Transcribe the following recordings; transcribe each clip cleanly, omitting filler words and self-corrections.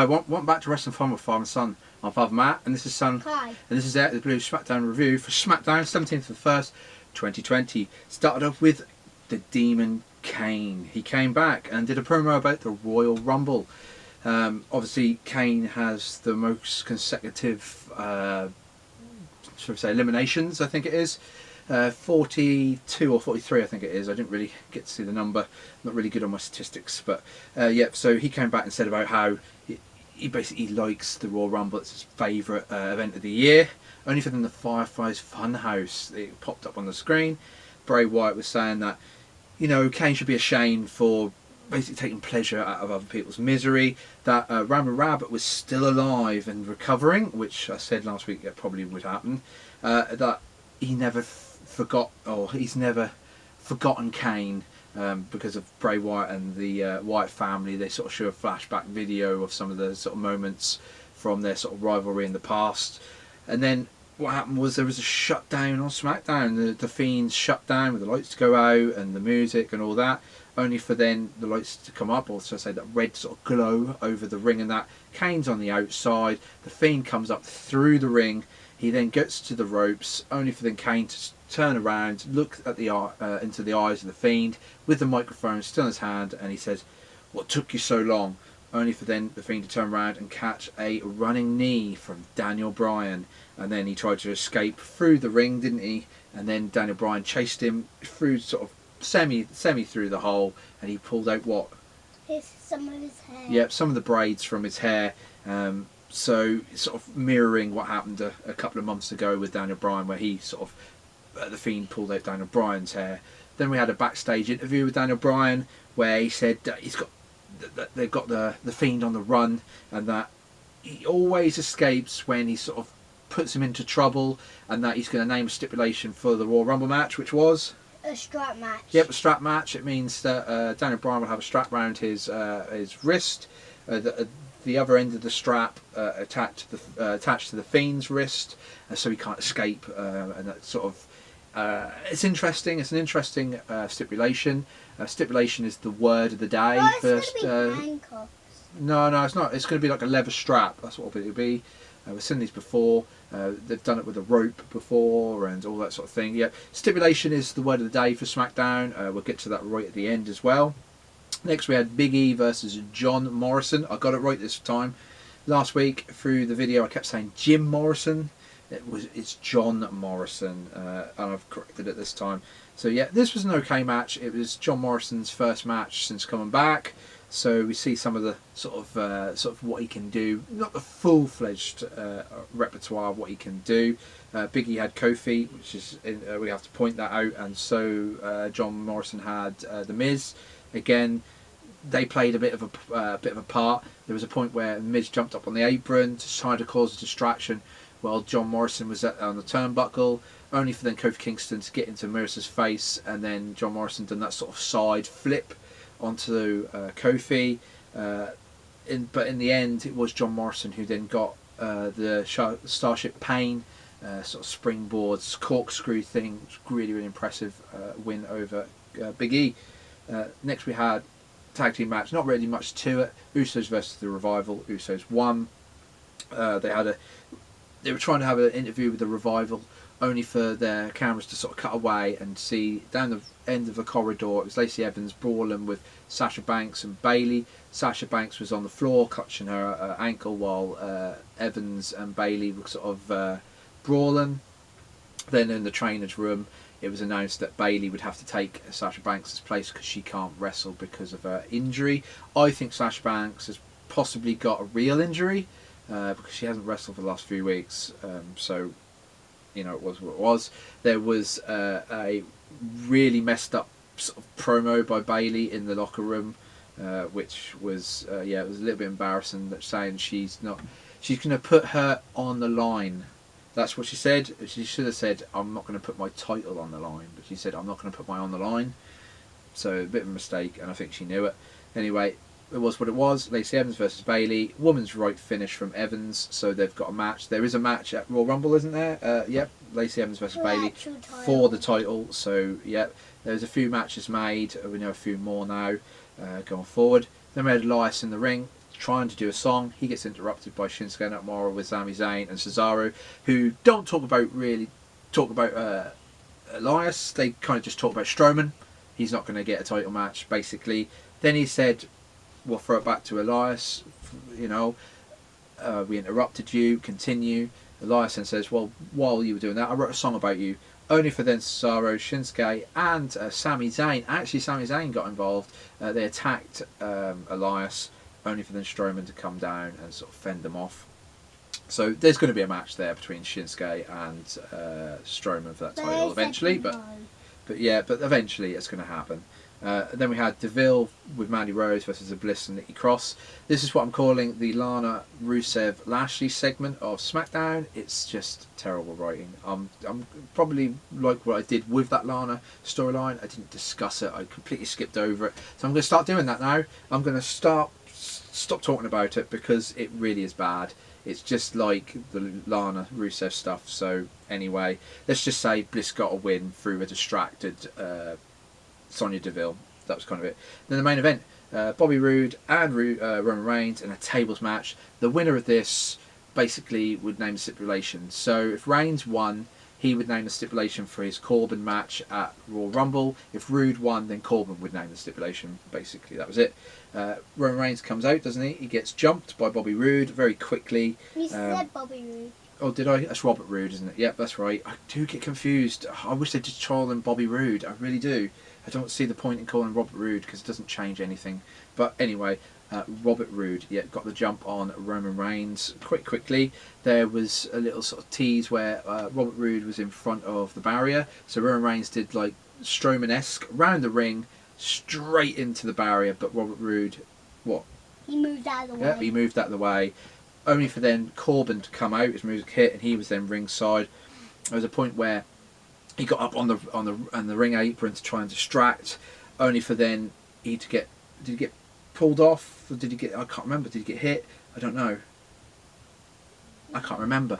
Hi, welcome back to Wrestling Fun with Father and Son. I'm Father Matt, and this is Son. Hi. And this is the Blue Smackdown review for Smackdown 17th of the 1st, 2020. Started off with the Demon Kane. He came back and did a promo about the Royal Rumble. Obviously, Kane has the most consecutive, should we say, eliminations, I think it is. 42 or 43 I think it is. I didn't really get to see the number. I'm not really good on my statistics, but so he came back and said about how he basically likes the Royal Rumble. It's his favourite event of the year. Only for the Fireflies Funhouse. It popped up on the screen. Bray Wyatt was saying that, you know, Kane should be ashamed for basically taking pleasure out of other people's misery. That Rambo Rabbit was still alive and recovering, which I said last week that probably would happen. That he never forgot, or he's never forgotten Kane because of Bray Wyatt and the Wyatt family. They sort of show a flashback video of some of the sort of moments from their sort of rivalry in the past. And then what happened was there was a shutdown on Smackdown. The Fiends shut down with the lights to go out and the music and all that, only for then the lights to come up, or so I say that red sort of glow over the ring, and that Kane's on the outside. The Fiend comes up through the ring. He then gets to the ropes, only for then Kane to turn around, look at the into the eyes of the Fiend with the microphone still in his hand, and he says, "What took you so long?" Only for then the Fiend to turn around and catch a running knee from Daniel Bryan, and then he tried to escape through the ring, didn't he? And then Daniel Bryan chased him through sort of semi through the hole, and he pulled out what? Some of his hair. Yep, some of the braids from his hair. So sort of mirroring what happened a couple of months ago with Daniel Bryan, where he sort of the Fiend pulled out Daniel Bryan's hair. Then we had a backstage interview with Daniel Bryan where he said that they've got the Fiend on the run, and that he always escapes when he sort of puts him into trouble, and that he's going to name a stipulation for the Royal Rumble match, which was a strap match. Yep, a strap match. It means that Daniel Bryan will have a strap around his wrist. The other end of the strap attached to the Fiend's wrist, so he can't escape. And that sort of it's interesting. It's an interesting stipulation. Stipulation is the word of the day. Oh, it's First, going to be handcuffs. No, it's not. It's going to be like a leather strap. That's what it'll be. We've seen these before. They've done it with a rope before and all that sort of thing. Yeah, stipulation is the word of the day for SmackDown. We'll get to that right at the end as well. Next we had Big E versus John Morrison. I got it right this time. Last week through the video I kept saying Jim Morrison. It's John Morrison, and I've corrected it this time. So yeah, this was an okay match. It was John Morrison's first match since coming back. So we see some of the sort of what he can do. Not the full-fledged repertoire of what he can do. Big E had Kofi, which is we have to point that out, and so John Morrison had the Miz. Again, they played a bit of a part. There was a point where Miz jumped up on the apron to try to cause a distraction, while John Morrison was on the turnbuckle, only for then Kofi Kingston to get into Maryse's face, and then John Morrison done that sort of side flip onto Kofi. But in the end, it was John Morrison who then got the Starship Pain sort of springboards, corkscrew thing. Really, really impressive win over Big E. Next we had tag team match. Not really much to it. Usos versus the Revival. Usos won. They were trying to have an interview with the Revival, only for their cameras to sort of cut away and see down the end of the corridor. It was Lacey Evans brawling with Sasha Banks and Bayley. Sasha Banks was on the floor clutching her ankle, while Evans and Bayley were sort of brawling. Then in the trainer's room, it was announced that Bayley would have to take Sasha Banks' place because she can't wrestle because of her injury. I think Sasha Banks has possibly got a real injury because she hasn't wrestled for the last few weeks. So, you know, it was what it was. There was a really messed up sort of promo by Bayley in the locker room, which was it was a little bit embarrassing. That saying she's going to put her on the line. That's what she said. She should have said, "I'm not going to put my title on the line," but she said, "I'm not going to put my on the line." So a bit of a mistake, and I think she knew it. Anyway, it was what it was. Lacey Evans versus Bayley. Woman's right finish from Evans, so they've got a match. There is a match at Royal Rumble, isn't there? Yep, Lacey Evans versus Bayley for the title. So, yep, there's a few matches made. We know a few more now going forward. Then we had Elias in the ring. trying to do a song. He gets interrupted by Shinsuke Nakamura with Sami Zayn and Cesaro, who don't talk about Elias. They kind of just talk about Strowman. He's not going to get a title match, basically. Then he said, we'll throw it back to Elias, you know, we interrupted you, continue. Elias then says, well, while you were doing that, I wrote a song about you. Only for then Cesaro, Shinsuke and Sami Zayn. Actually, Sami Zayn got involved. They attacked Elias, only for then Strowman to come down and sort of fend them off. So there's going to be a match there between Shinsuke and Strowman for that title eventually. But eventually it's going to happen. Then we had Deville with Mandy Rose versus Bliss and Nikki Cross. This is what I'm calling the Lana Rusev Lashley segment of SmackDown. It's just terrible writing. I'm probably like what I did with that Lana storyline. I didn't discuss it. I completely skipped over it. So I'm going to start doing that now. I'm going to stop talking about it because it really is bad. It's just like the Lana Rusev stuff. So anyway, let's just say Bliss got a win through a distracted Sonya Deville. That was kind of it. Then the main event, Bobby Roode and Roman Reigns in a tables match. The winner of this basically would name the stipulation. So if Reigns won, he would name the stipulation for his Corbin match at Royal Rumble. If Roode won, then Corbin would name the stipulation. Basically, that was it. Roman Reigns comes out, doesn't he? He gets jumped by Bobby Roode very quickly. You said Bobby Roode. Oh, did I? That's Robert Roode, isn't it? Yep, that's right. I do get confused. I wish they just call him Bobby Roode. I really do. I don't see the point in calling Robert Roode because it doesn't change anything. But anyway, Robert Roode, got the jump on Roman Reigns quickly. There was a little sort of tease where Robert Roode was in front of the barrier. So Roman Reigns did like Strowman-esque round the ring, straight into the barrier. But Robert Roode, what? He moved out of the way. Yeah, he moved out of the way. Only for then Corbin to come out, his music hit, and he was then ringside. There was a point where he got up on the ring apron to try and distract, only for then did he get pulled off? Or did he get? I can't remember. Did he get hit? I don't know. I can't remember.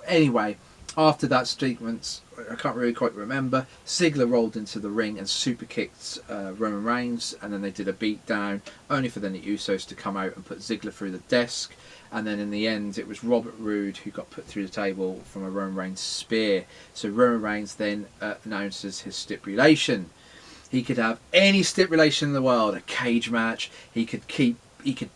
Anyway, after that sequence, I can't really quite remember. Ziggler rolled into the ring and super kicked Roman Reigns, and then they did a beat down, only for then the Usos to come out and put Ziggler through the desk. And then in the end, it was Robert Roode who got put through the table from a Roman Reigns spear. So Roman Reigns then announces his stipulation. He could have any stipulation in the world, a cage match. He could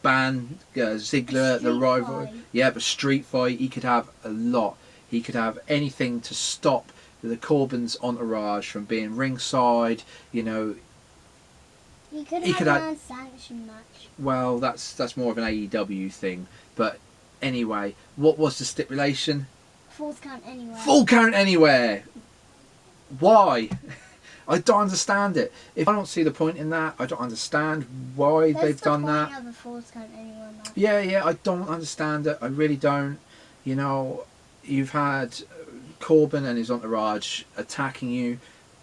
ban Ziggler, the rival. Yeah, but street fight. He could have a lot. He could have anything to stop the Corbin's entourage from being ringside. You know. He could have an unsanctioned match. Well, that's more of an AEW thing. But anyway, what was the stipulation? Full count anywhere. Full count anywhere. Why? I don't understand it. If I don't see the point in that, I don't understand why they've done that. Of a full count anywhere match. Yeah, I don't understand it. I really don't. You know, you've had Corbin and his entourage attacking you,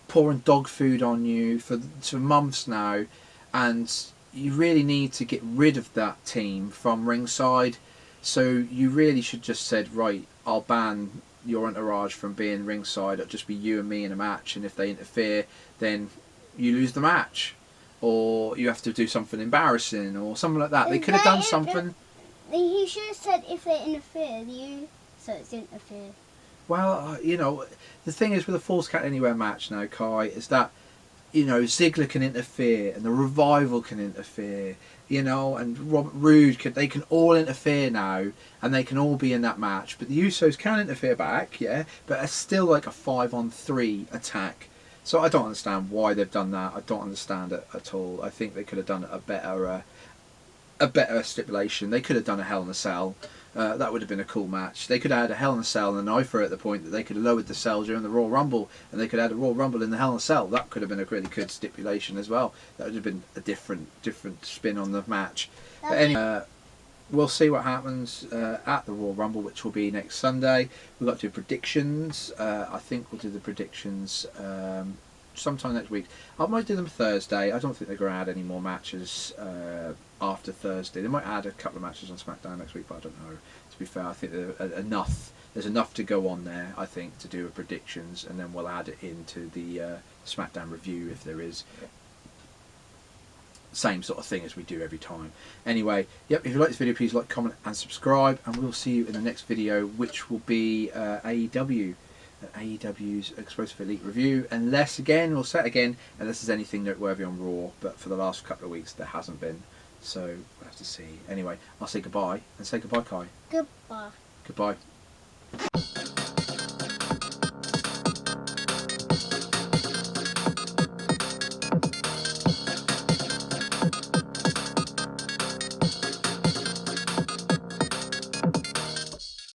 pouring dog food on you for months now, and you really need to get rid of that team from ringside. So you really should just said, right, I'll ban your entourage from being ringside. It'll just be you and me in a match, and if they interfere, then you lose the match, or you have to do something embarrassing or something like that. They could have done something. He should have said if they interfere, so it's interfere. Well, you know, the thing is with a Falls Count Anywhere match now, Kai, is that, you know, Ziggler can interfere and the Revival can interfere, you know, and Robert Roode they can all interfere now, and they can all be in that match. But the Usos can interfere back, yeah, but it's still like a 5-on-3 attack. So I don't understand why they've done that. I don't understand it at all. I think they could have done a better stipulation. They could have done a Hell in a Cell. That would have been a cool match. They could have had a Hell in a Cell and a Nitro at the point that they could have lowered the cell during the Royal Rumble, and they could have had a Royal Rumble in the Hell in a Cell. That could have been a really good stipulation as well. That would have been a different spin on the match. But anyway, we'll see what happens at the Royal Rumble, which will be next Sunday. We've got to do predictions. I think we'll do the predictions sometime next week. I might do them Thursday. I don't think they're going to add any more matches after Thursday. They might add a couple of matches on SmackDown next week, but I don't know. To be fair, I think there's enough to go on there, I think, to do a predictions, and then we'll add it into the SmackDown review if there is. same sort of thing as we do every time. Anyway, yep, if you like this video, please like, comment and subscribe, and we'll see you in the next video, which will be AEW. AEW's Explosive Elite review, unless we'll say it again, unless there's anything noteworthy on Raw, but for the last couple of weeks there hasn't been, so we'll have to see. Anyway, I'll say goodbye, and say goodbye, Kai. Goodbye. Goodbye.